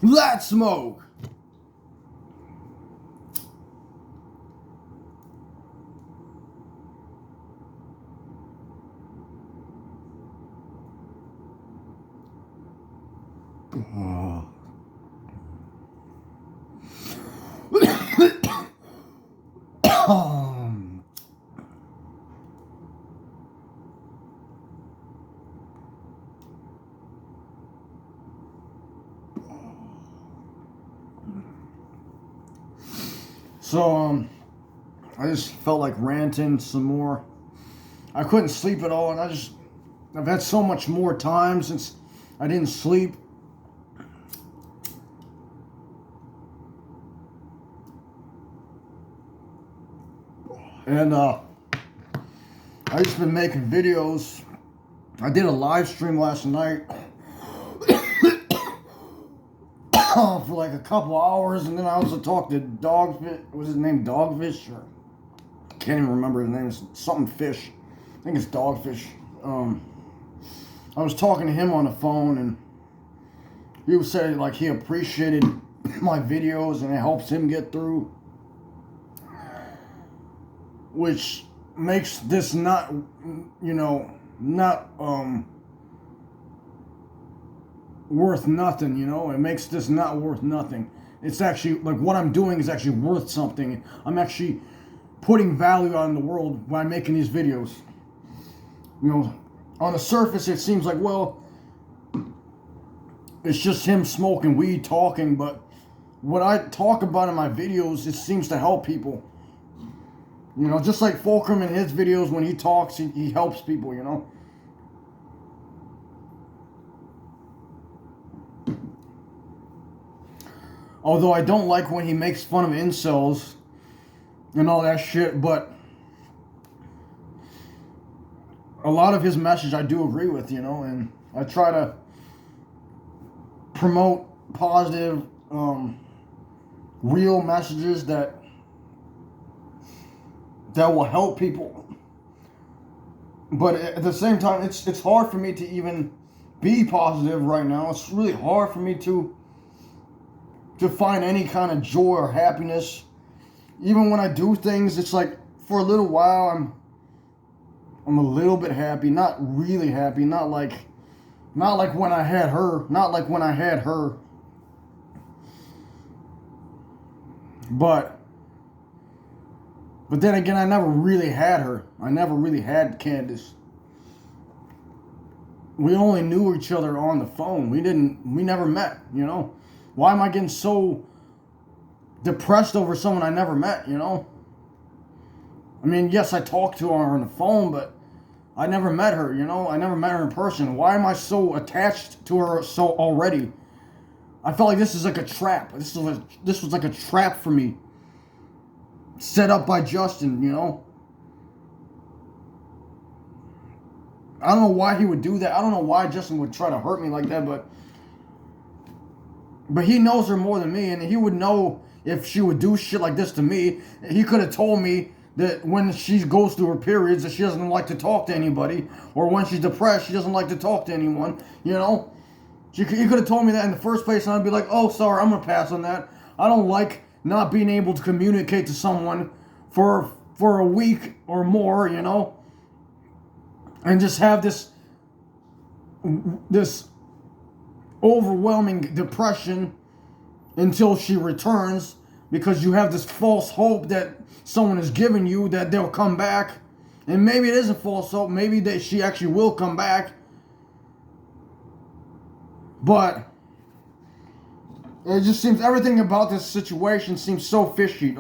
Let's smoke. So, I just felt like ranting some more. I couldn't sleep at all, and I've had so much more time since I didn't sleep. And, I just been making videos. I did a live stream last night for like a couple hours, and then I also talked to Dogfish. Was his name Dogfish? Or I can't even remember his name. It's something Fish. I think it's Dogfish. I was talking to him on the phone, and he was saying like he appreciated my videos and it helps him get through, which makes this not, not worth nothing. It makes this not worth nothing. It's actually like what I'm doing is actually worth something. I'm actually putting value out in the world by making these videos. On the surface it seems like, well, it's just him smoking weed, talking, but what I talk about in my videos, it seems to help people. Just like Fulcrum in his videos, when he talks, he helps people, Although I don't like when he makes fun of incels and all that shit, but a lot of his message I do agree with, and I try to promote positive, real messages that will help people. But at the same time, it's hard for me to even be positive right now. It's really hard for me to find any kind of joy or happiness. Even when I do things, it's like for a little while I'm a little bit happy, not really happy, not like when I had her, But then again, I never really had her. I never really had Candace. We only knew each other on the phone. We never met, Why am I getting so depressed over someone I never met, I mean, yes, I talked to her on the phone, but I never met her, I never met her in person. Why am I so attached to her so already? I felt like this is like a trap. This was like a trap for me. Set up by Justin, I don't know why he would do that. I don't know why Justin would try to hurt me like that, but he knows her more than me, and he would know if she would do shit like this to me. He could have told me that when she goes through her periods that she doesn't like to talk to anybody, or when she's depressed she doesn't like to talk to anyone, He could have told me that in the first place, and I'd be like, oh, sorry, I'm going to pass on that. I don't like not being able to communicate to someone for a week or more, and just have this overwhelming depression until she returns, because you have this false hope that someone is giving you that they'll come back. And maybe it isn't false hope. Maybe that she actually will come back. But it just seems everything about this situation seems so fishy.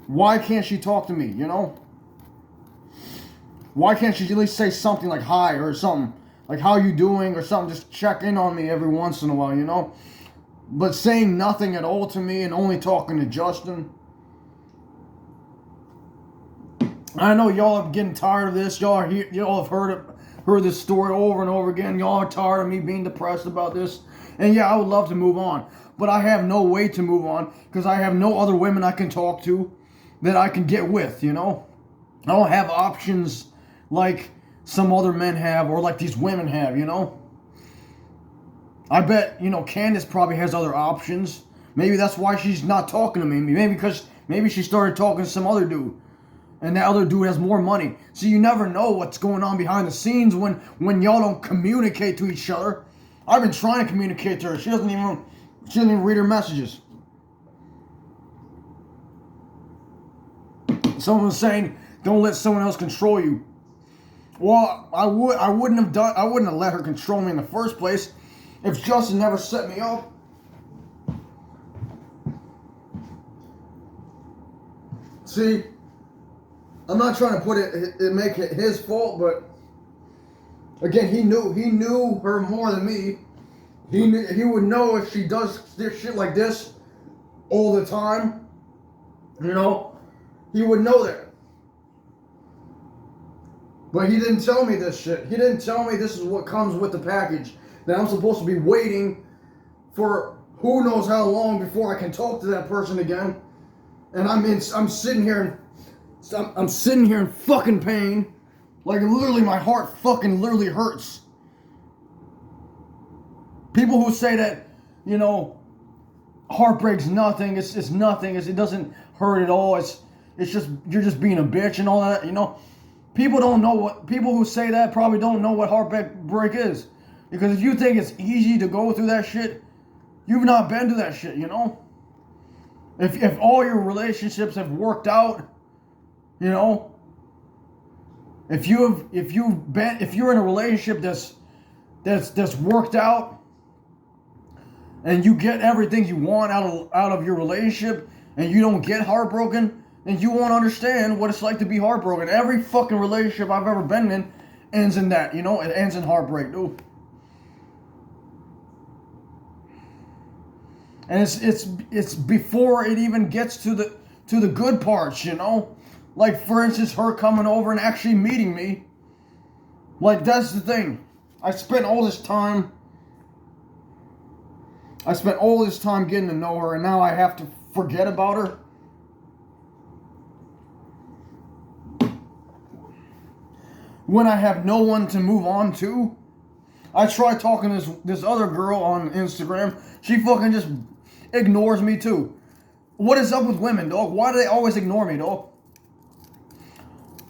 Why can't she talk to me, Why can't she at least say something like hi or something? Like, how you doing or something? Just check in on me every once in a while, But saying nothing at all to me and only talking to Justin. I know y'all are getting tired of this. Y'all have heard this story over and over again. Y'all are tired of me being depressed about this. And yeah, I would love to move on. But I have no way to move on because I have no other women I can talk to that I can get with, I don't have options like some other men have or like these women have, I bet, Candace probably has other options. Maybe that's why she's not talking to me. Maybe she started talking to some other dude. And that other dude has more money. So you never know what's going on behind the scenes when y'all don't communicate to each other. I've been trying to communicate to her. She doesn't even read her messages. Someone was saying, don't let someone else control you. Well, I wouldn't have let her control me in the first place if Justin never set me up. See, I'm not trying to make it his fault, but again, he knew her more than me. He would know if she does this shit like this all the time. He would know that. But he didn't tell me this shit. He didn't tell me this is what comes with the package. That I'm supposed to be waiting for who knows how long before I can talk to that person again. And I'm sitting here in fucking pain. Like literally my heart fucking literally hurts. People who say that, heartbreak's nothing, it's nothing, it doesn't hurt at all, it's just, you're just being a bitch and all that, People who say that probably don't know what heartbreak is. Because if you think it's easy to go through that shit, you've not been to that shit, If all your relationships have worked out, if you're in a relationship that's worked out and you get everything you want out of your relationship and you don't get heartbroken, then you won't understand what it's like to be heartbroken. Every fucking relationship I've ever been in ends in that, it ends in heartbreak, dude. And it's before it even gets to the good parts, Like, for instance, her coming over and actually meeting me. Like, that's the thing. I spent all this time getting to know her, and now I have to forget about her. When I have no one to move on to. I tried talking to this other girl on Instagram. She fucking just ignores me too. What is up with women, dog? Why do they always ignore me, dog?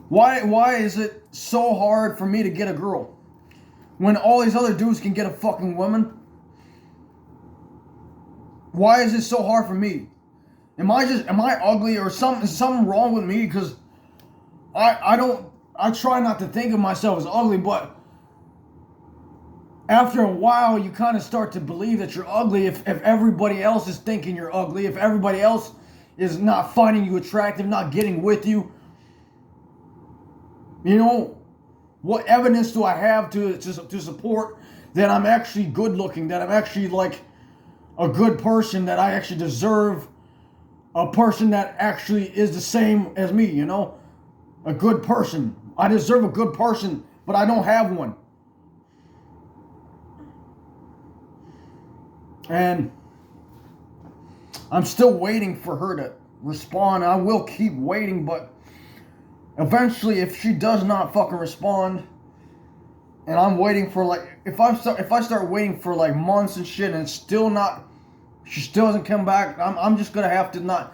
Why is it so hard for me to get a girl when all these other dudes can get a fucking woman? Why is it so hard for me? Am I ugly or something? Is something wrong with me? Because I try not to think of myself as ugly, but after a while, you kind of start to believe that you're ugly if everybody else is thinking you're ugly, if everybody else is not finding you attractive, not getting with you. What evidence do I have to support that I'm actually good looking, that I'm actually like a good person, that I actually deserve a person that actually is the same as me, A good person. I deserve a good person, but I don't have one. And I'm still waiting for her to respond. I will keep waiting, but eventually, if she does not fucking respond, and I'm waiting for if I start waiting for months and shit, and she still doesn't come back, I'm just gonna have to not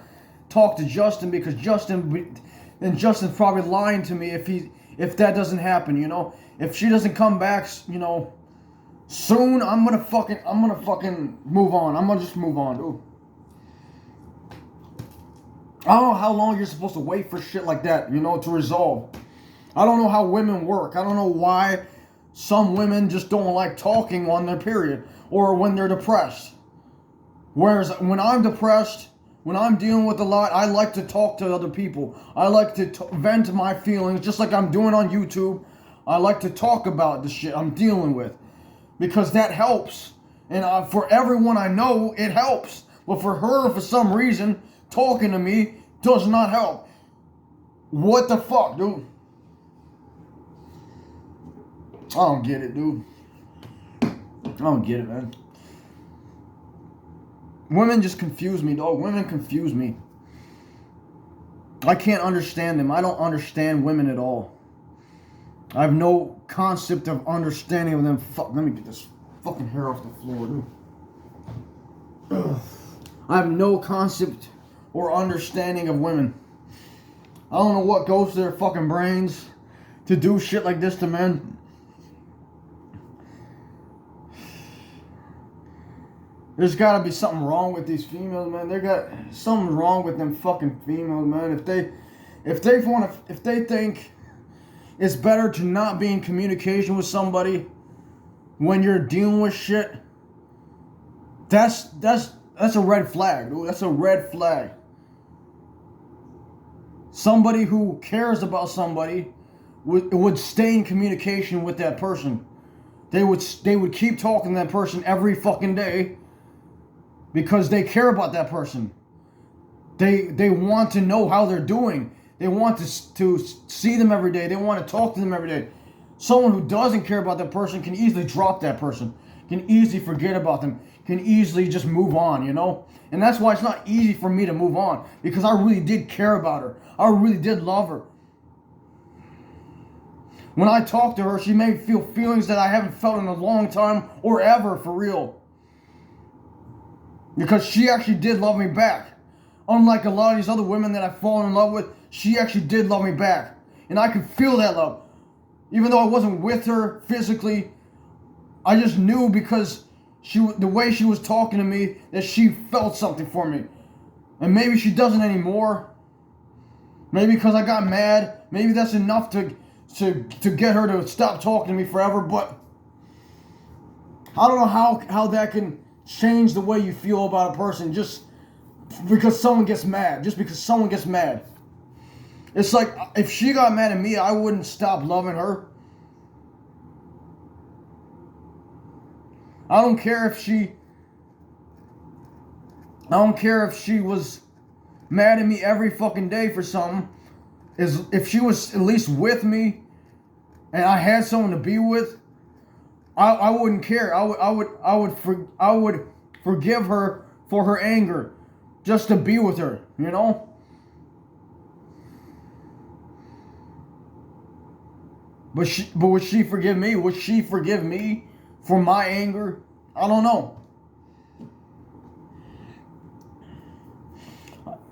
talk to Justin, because Justin's probably lying to me if that doesn't happen, If she doesn't come back, soon, I'm gonna fucking move on. I'm gonna just move on, dude. I don't know how long you're supposed to wait for shit like that, to resolve. I don't know how women work. I don't know why some women just don't like talking on their period or when they're depressed. Whereas when I'm depressed, when I'm dealing with a lot, I like to talk to other people. I like to vent my feelings, just like I'm doing on YouTube. I like to talk about the shit I'm dealing with, because that helps. And for everyone I know, it helps. But for her, for some reason, talking to me does not help. What the fuck, dude? I don't get it, dude. I don't get it, man. Women just confuse me, dog. Women confuse me. I can't understand them. I don't understand women at all. I have no concept of understanding of them. Fuck, let me get this Fucking hair off the floor, dude. Ugh. I have no concept or understanding of women. I don't know what goes to their fucking brains to do shit like this to men. There's gotta be something wrong with these females, man. They got something wrong with them fucking females, man. If they think it's better to not be in communication with somebody when you're dealing with shit, that's a red flag, dude. That's a red flag. Somebody who cares about somebody would stay in communication with that person. They would keep talking to that person every fucking day because they care about that person. They want to know how they're doing. They want to see them every day. They want to talk to them every day. Someone who doesn't care about that person can easily drop that person, can easily forget about them, can easily just move on, you know? And that's why it's not easy for me to move on, because I really did care about her. I really did love her. When I talked to her, she made me feel feelings that I haven't felt in a long time or ever, for real. Because she actually did love me back. Unlike a lot of these other women that I've fallen in love with, she actually did love me back. And I could feel that love. Even though I wasn't with her physically, I just knew because the way she was talking to me that she felt something for me. And maybe she doesn't anymore. Maybe because I got mad. Maybe that's enough to get her to stop talking to me forever. But I don't know how that can change the way you feel about a person just because someone gets mad. Just because someone gets mad. It's like, if she got mad at me, I wouldn't stop loving her. I don't care if she was mad at me every fucking day for something. If she was at least with me and I had someone to be with, I wouldn't care. I would forgive her for her anger just to be with her, you know? But would she forgive me? Would she forgive me for my anger? I don't know.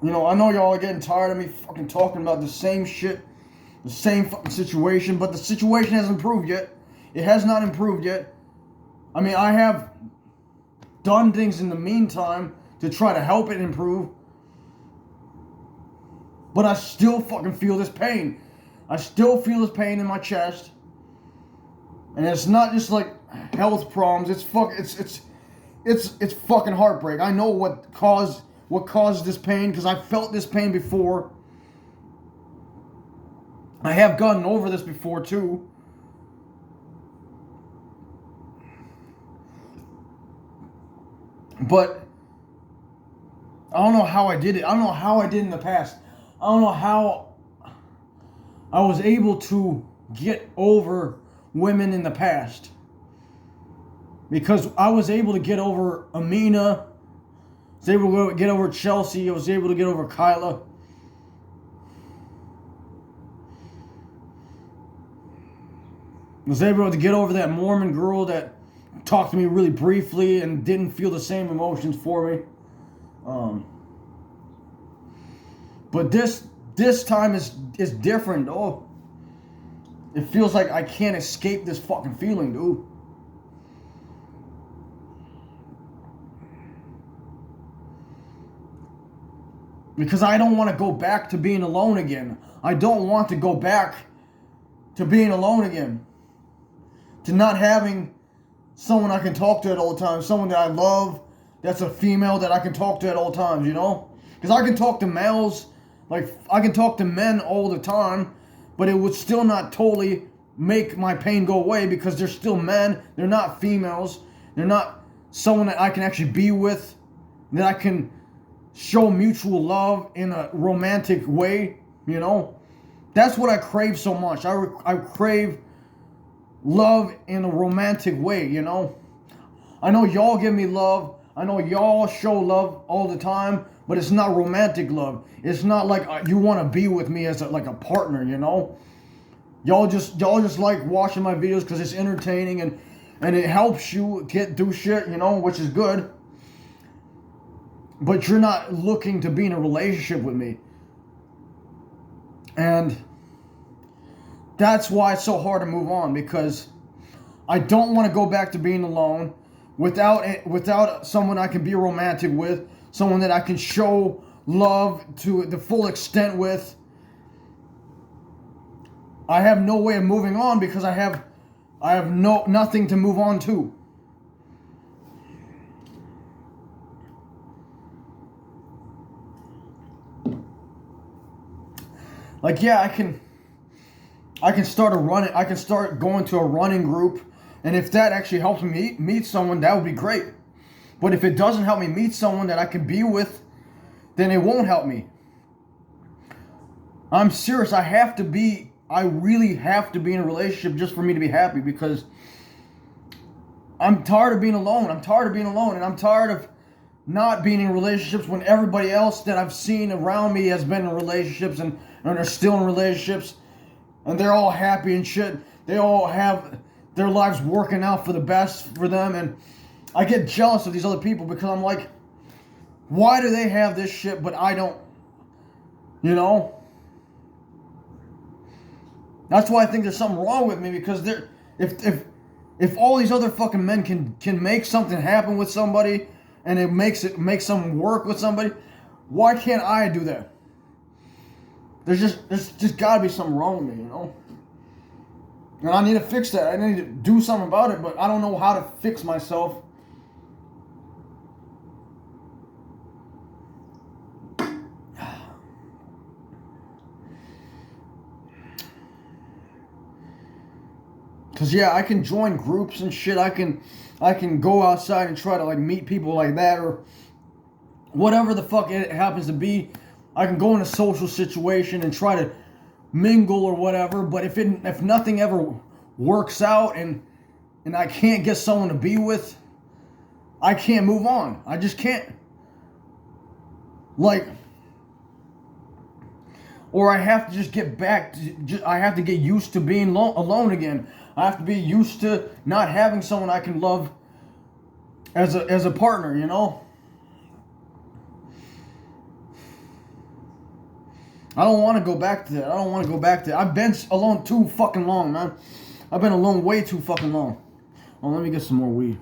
You know, I know y'all are getting tired of me fucking talking about the same shit, the same fucking situation, but the situation hasn't improved yet. It has not improved yet. I mean, I have done things in the meantime to try to help it improve, but I still fucking feel this pain. I still feel this pain in my chest, and it's not just like health problems. It's fucking heartbreak. I know what caused this pain because I felt this pain before. I have gotten over this before too. But I don't know how I did it. I don't know how I did in the past. I don't know how I was able to get over women in the past. Because I was able to get over Amina. I was able to get over Chelsea. I was able to get over Kyla. I was able to get over that Mormon girl that talked to me really briefly and didn't feel the same emotions for me. But this time is different. Oh, it feels like I can't escape this fucking feeling, dude. Because I don't want to go back to being alone again. I don't want to go back to being alone again. To not having someone I can talk to at all times. Someone that I love, that's a female that I can talk to at all times, you know? Because I can talk to males, like I can talk to men all the time, but it would still not totally make my pain go away because they're still men. They're not females. They're not someone that I can actually be with, that I can show mutual love in a romantic way, you know? That's what I crave so much. I crave love in a romantic way, you know? I know y'all give me love. I know y'all show love all the time, but it's not romantic love. It's not like you want to be with me as like a partner, you know? Y'all just like watching my videos because it's entertaining, and and it helps you get through shit, you know, which is good. But you're not looking to be in a relationship with me. And that's why it's so hard to move on, because I don't want to go back to being alone without someone I can be romantic with, someone that I can show love to the full extent with. I have no way of moving on because I have nothing to move on to. Like, yeah, I can start I can start going to a running group, and if that actually helps me meet someone, that would be great. But if it doesn't help me meet someone that I can be with, then it won't help me. I'm serious. I really have to be in a relationship just for me to be happy, because I'm tired of being alone. And I'm tired of not being in relationships when everybody else that I've seen around me has been in relationships and they're still in relationships, and they're all happy and shit. They all have their lives working out for the best for them, and I get jealous of these other people because I'm like, why do they have this shit but I don't? You know? That's why I think there's something wrong with me, because if all these other fucking men can make something happen with somebody, and it makes something work with somebody, why can't I do that? There's just gotta be something wrong with me, you know? And I need to fix that. I need to do something about it, but I don't know how to fix myself. Cause yeah, I can join groups and shit. I can go outside and try to like meet people like that, or whatever the fuck it happens to be. I can go in a social situation and try to mingle or whatever. But if nothing ever works out and I can't get someone to be with, I can't move on. I just can't. Like, or I have to just get back to, I have to get used to being alone again. I have to be used to not having someone I can love as a partner, you know? I don't want to go back to that. I've been alone too fucking long, man. I've been alone way too fucking long. Oh, let me get some more weed.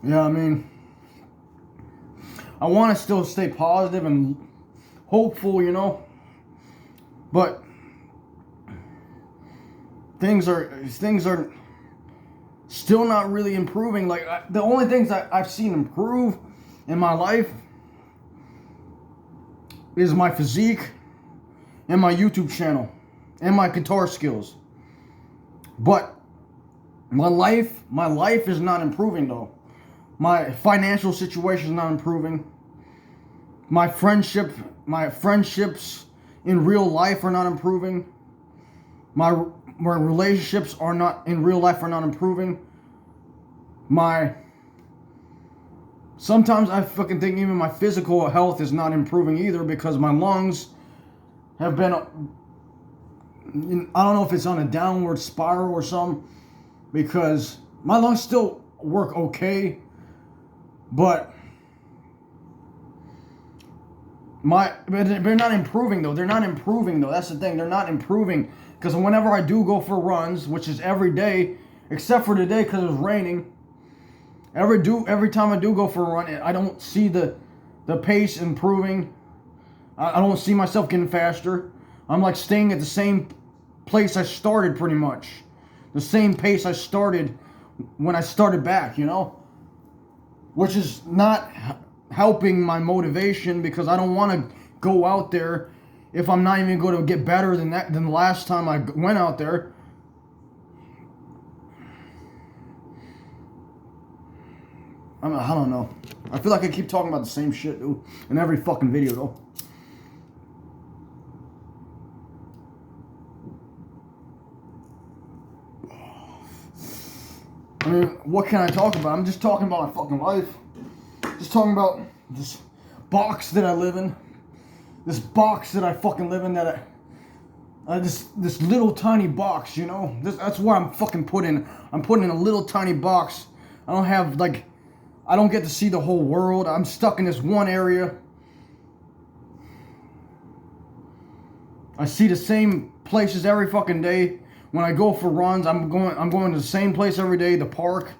Yeah, I mean, I want to still stay positive and hopeful, you know, but things are still not really improving. Like, the only things that I've seen improve in my life is my physique and my YouTube channel and my guitar skills. But my life is not improving though. My financial situation is not improving. My friendships in real life are not improving. My relationships are not in real life are not improving. Sometimes I fucking think even my physical health is not improving either, because my lungs have been, I don't know if it's on a downward spiral or something, because my lungs still work okay, but they're not improving though. That's the thing. They're not improving, because whenever I do go for runs, which is every day, except for today because it was raining, every time I do go for a run, I don't see the pace improving. I don't see myself getting faster. I'm like staying at the same place I started, pretty much. The same pace I started when I started back, you know? Which is not helping my motivation, because I don't want to go out there if I'm not even going to get better than the last time I went out there. I don't know. I feel like I keep talking about the same shit, dude, in every fucking video, though. I mean, what can I talk about? I'm just talking about my fucking life. Just talking about this box that I live in. This box that I fucking live in, that this little tiny box, you know? That's where I'm fucking put in. I'm put in a little tiny box. I don't have, like, I don't get to see the whole world. I'm stuck in this one area. I see the same places every fucking day. When I go for runs, I'm going to the same place every day, the park,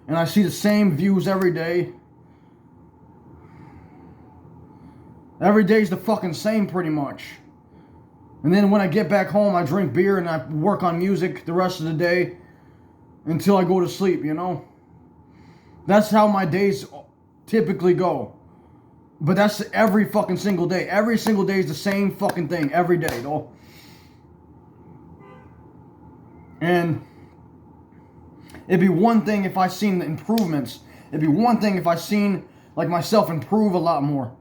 and I see the same views every day. Every day's the fucking same, pretty much. And then when I get back home, I drink beer and I work on music the rest of the day until I go to sleep, you know? That's how my days typically go. But that's every fucking single day. Every single day is the same fucking thing every day, though. And it'd be one thing if I seen the improvements. It'd be one thing if I seen, like, myself improve a lot more.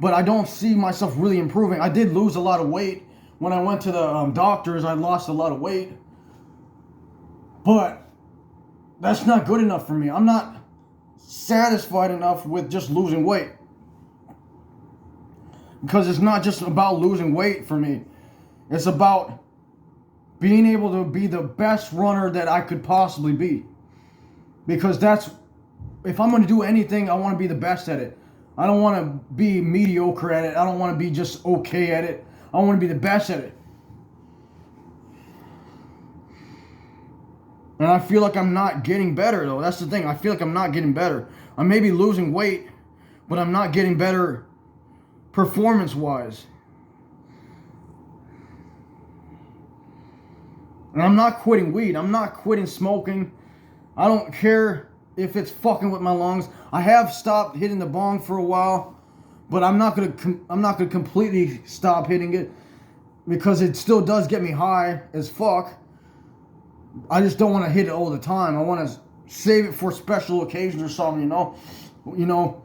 But I don't see myself really improving. I did lose a lot of weight. When I went to the doctors, I lost a lot of weight. But that's not good enough for me. I'm not satisfied enough with just losing weight. Because it's not just about losing weight for me. It's about being able to be the best runner that I could possibly be. Because that's, if I'm going to do anything, I want to be the best at it. I don't want to be mediocre at it. I don't want to be just okay at it. I want to be the best at it. And I feel like I'm not getting better, though. That's the thing. I feel like I'm not getting better. I may be losing weight, but I'm not getting better performance-wise. And I'm not quitting weed. I'm not quitting smoking. I don't care if it's fucking with my lungs. I have stopped hitting the bong for a while, but I'm not gonna completely stop hitting it because it still does get me high as fuck. I just don't want to hit it all the time. I want to save it for special occasions or something, you know,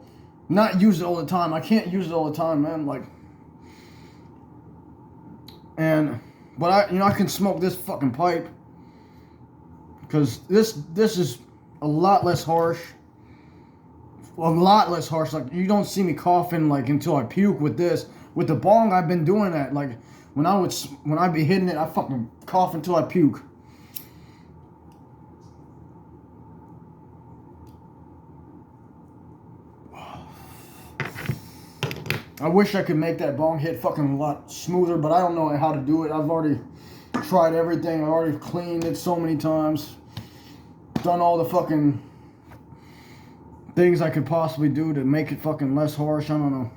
not use it all the time. I can't use it all the time, man. Like, but I can smoke this fucking pipe because this is a lot less harsh. A lot less harsh. Like, you don't see me coughing like until I puke with this. With the bong, I've been doing that. Like, when I be hitting it, I fucking cough until I puke. I wish I could make that bong hit fucking a lot smoother, but I don't know how to do it. I've already tried everything. I've already cleaned it so many times. Done all the fucking things I could possibly do to make it fucking less harsh. I don't know.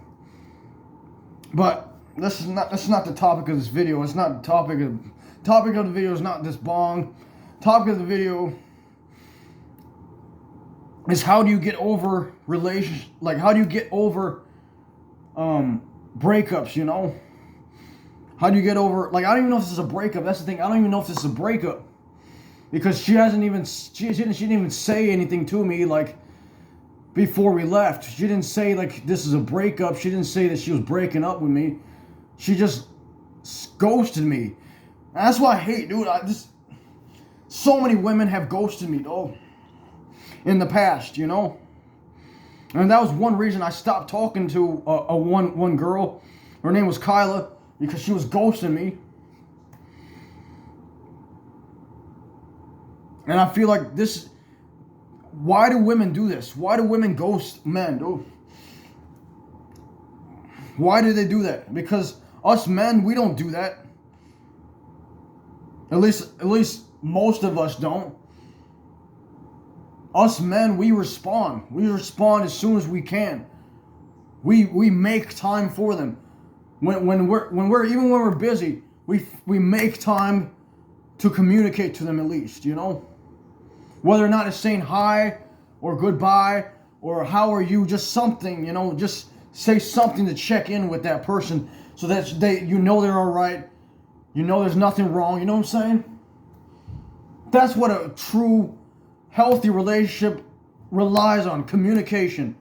But that's not the topic of this video. It's not the topic of the video is not this bong. Topic of the video is how do you get over relationships? Like, how do you get over breakups, you know? How do you get over, like, I don't even know if this is a breakup. That's the thing. I don't even know if this is a breakup. Because she didn't even say anything to me, like, before we left. She didn't say, like, this is a breakup. She didn't say that she was breaking up with me. She just ghosted me. And that's what I hate, dude. So many women have ghosted me, though, in the past, you know? And that was one reason I stopped talking to one girl. Her name was Kyla, because she was ghosting me. And I feel like this, why do women do this? Why do women ghost men, dude? Why do they do that? Because us men, we don't do that. At least most of us don't. Us men, we respond. We respond as soon as we can. We make time for them. When we're busy, we make time to communicate to them at least, you know? Whether or not it's saying hi or goodbye or how are you, just something, you know, just say something to check in with that person so that you know they're all right. You know there's nothing wrong, you know what I'm saying? That's what a true healthy relationship relies on, communication.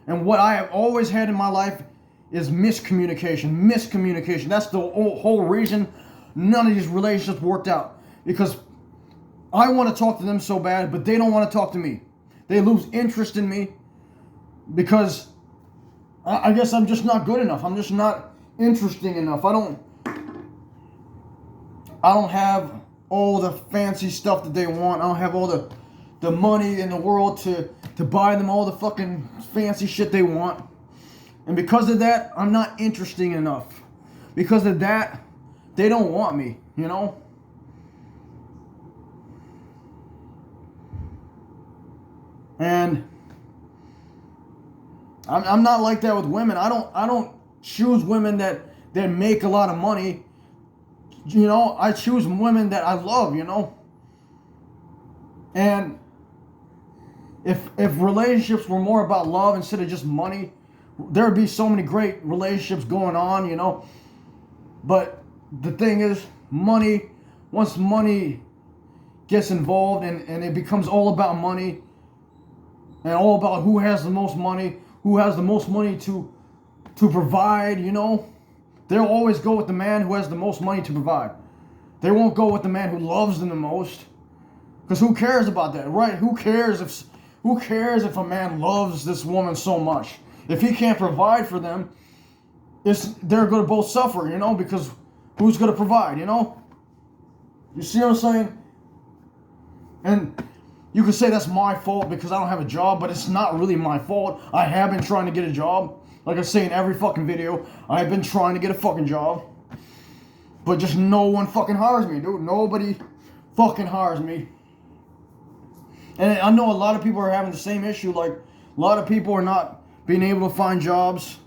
And what I have always had in my life is miscommunication. That's the whole reason none of these relationships worked out. Because I want to talk to them so bad, but they don't want to talk to me. They lose interest in me because I guess I'm just not good enough. I'm just not interesting enough. I don't have all the fancy stuff that they want. I don't have all the money in the world to buy them all the fucking fancy shit they want. And because of that, I'm not interesting enough. Because of that, they don't want me, you know? And I'm not like that with women. I don't choose women that make a lot of money. You know, I choose women that I love, you know? And if relationships were more about love instead of just money, there would be so many great relationships going on, you know? But the thing is, once money gets involved and it becomes all about money and all about who has the most money to provide, you know? They'll always go with the man who has the most money to provide. They won't go with the man who loves them the most. Because who cares about that, right? Who cares if a man loves this woman so much? If he can't provide for them, they're going to both suffer, you know? Because who's going to provide, you know? You see what I'm saying? And you could say that's my fault because I don't have a job, but it's not really my fault. I have been trying to get a job. Like I say in every fucking video, I've been trying to get a fucking job. But just no one fucking hires me, dude. Nobody fucking hires me. And I know a lot of people are having the same issue. Like, a lot of people are not being able to find jobs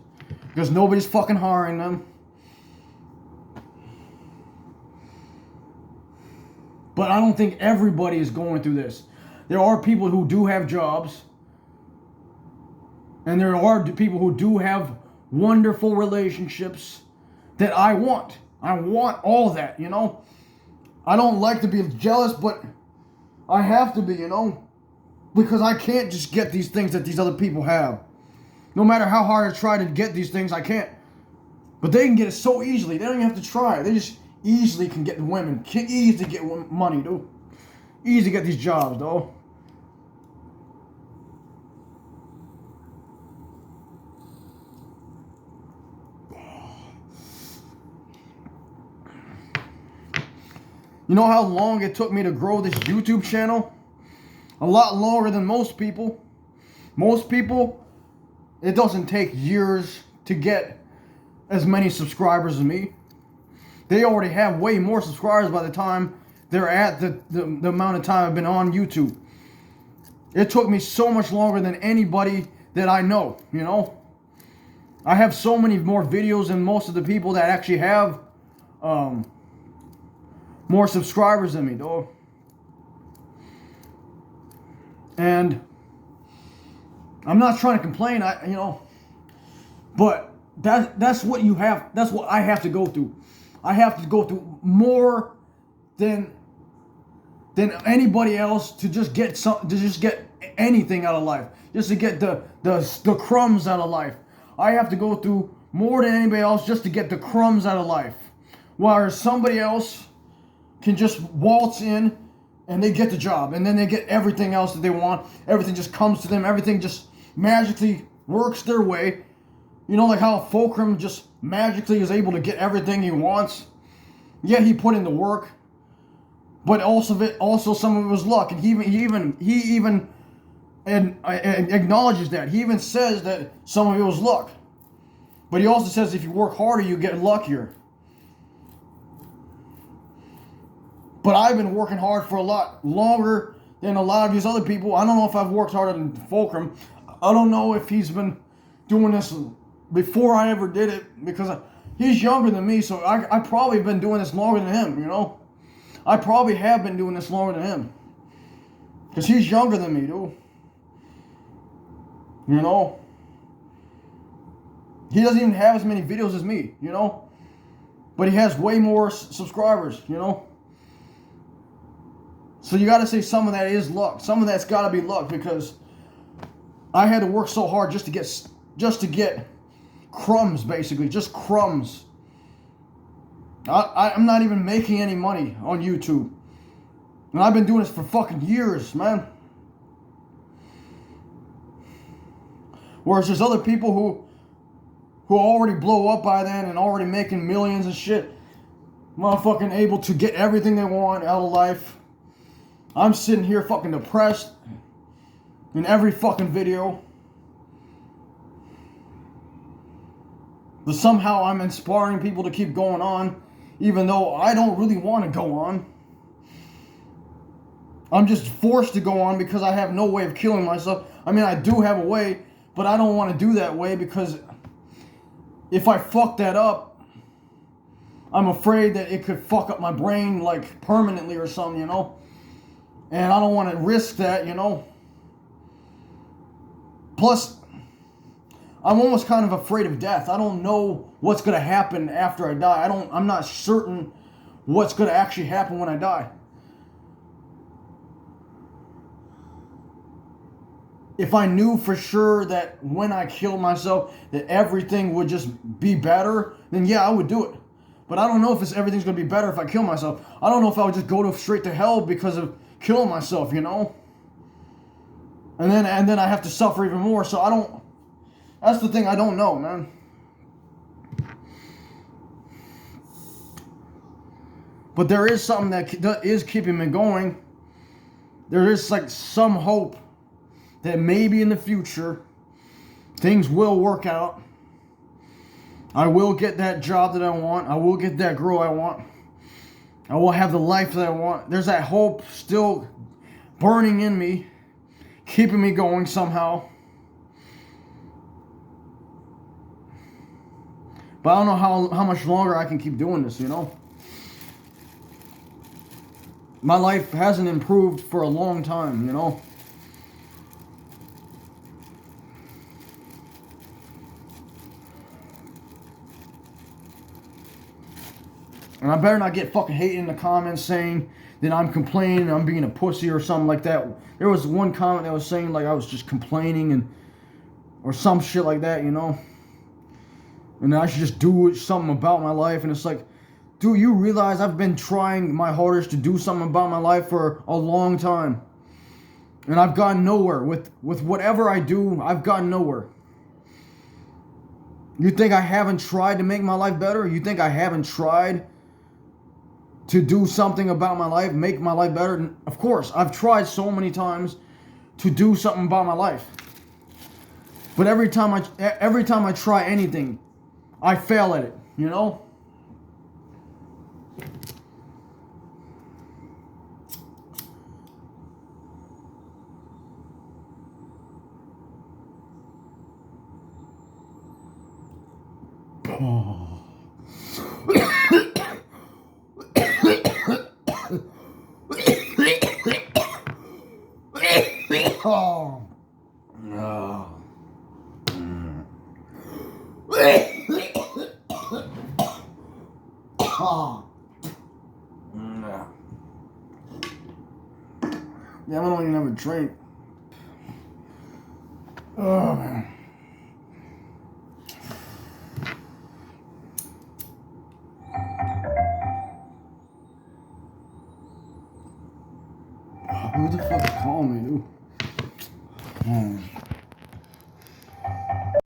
because nobody's fucking hiring them. But I don't think everybody is going through this. There are people who do have jobs. And there are people who do have wonderful relationships that I want. I want all that, you know? I don't like to be jealous, but I have to be, you know? Because I can't just get these things that these other people have. No matter how hard I try to get these things, I can't. But they can get it so easily. They don't even have to try. They just easily can get women. Can easily get money, dude. Easy to get these jobs, though. You know how long it took me to grow this YouTube channel? A lot longer than most people. Most people, it doesn't take years to get as many subscribers as me. They already have way more subscribers by the time they're at the amount of time I've been on YouTube. It took me so much longer than anybody that I know, you know? I have so many more videos than most of the people that actually have more subscribers than me, though. And I'm not trying to complain, but that's what you have. That's what I have to go through. I have to go through more than anybody else to just get anything out of life, just to get the crumbs out of life. I have to go through more than anybody else just to get the crumbs out of life, whereas somebody else can just waltz in and they get the job and then they get everything else that they want. Everything just comes to them. Everything just magically works their way. You know, like how Fulcrum just magically is able to get everything he wants. Yeah, he put in the work, but also some of it was luck. And he even acknowledges that. He even says that some of it was luck. But he also says if you work harder, you get luckier. But I've been working hard for a lot longer than a lot of these other people. I don't know if I've worked harder than Fulcrum. I don't know if he's been doing this before I ever did it, because he's younger than me, so I probably have been doing this longer than him, you know? I probably have been doing this longer than him. Because he's younger than me, dude. You know? He doesn't even have as many videos as me, you know? But he has way more subscribers, you know? So you got to say some of that is luck. Some of that's got to be luck, because I had to work so hard just to get crumbs, basically, just crumbs. I'm not even making any money on YouTube. And I've been doing this for fucking years, man. Whereas there's other people who already blow up by then and already making millions and shit. Motherfucking able to get everything they want out of life. I'm sitting here fucking depressed in every fucking video. But somehow I'm inspiring people to keep going on, even though I don't really want to go on. I'm just forced to go on because I have no way of killing myself. I mean, I do have a way, but I don't want to do that way because if I fuck that up, I'm afraid that it could fuck up my brain like permanently or something, you know? And I don't want to risk that, you know? Plus, I'm almost kind of afraid of death. I don't know what's going to happen after I die. I'm not certain what's going to actually happen when I die. If I knew for sure that when I killed myself that everything would just be better, then yeah, I would do it. But I don't know if everything's going to be better if I kill myself. I don't know if I would just go straight to hell because of killing myself, you know? And then I have to suffer even more. So I don't... That's the thing, I don't know, man. But there is something that is keeping me going. There is like some hope that maybe in the future things will work out. I will get that job that I want. I will get that girl I want. I will have the life that I want. There's that hope still burning in me, keeping me going somehow. But I don't know how much longer I can keep doing this, you know? My life hasn't improved for a long time, you know? And I better not get fucking hated in the comments saying that I'm complaining, I'm being a pussy or something like that. There was one comment that was saying like I was just complaining or some shit like that, you know? And I should just do something about my life. And it's like, dude, you realize I've been trying my hardest to do something about my life for a long time. And I've gotten nowhere. With whatever I do, I've gotten nowhere. You think I haven't tried to make my life better? You think I haven't tried to do something about my life, make my life better? Of course, I've tried so many times to do something about my life. But every time I try anything, I fail at it, you know? Oh. Oh. No. Oh. Yeah, I don't even have a drink. Oh, man. Who the fuck is calling me, dude?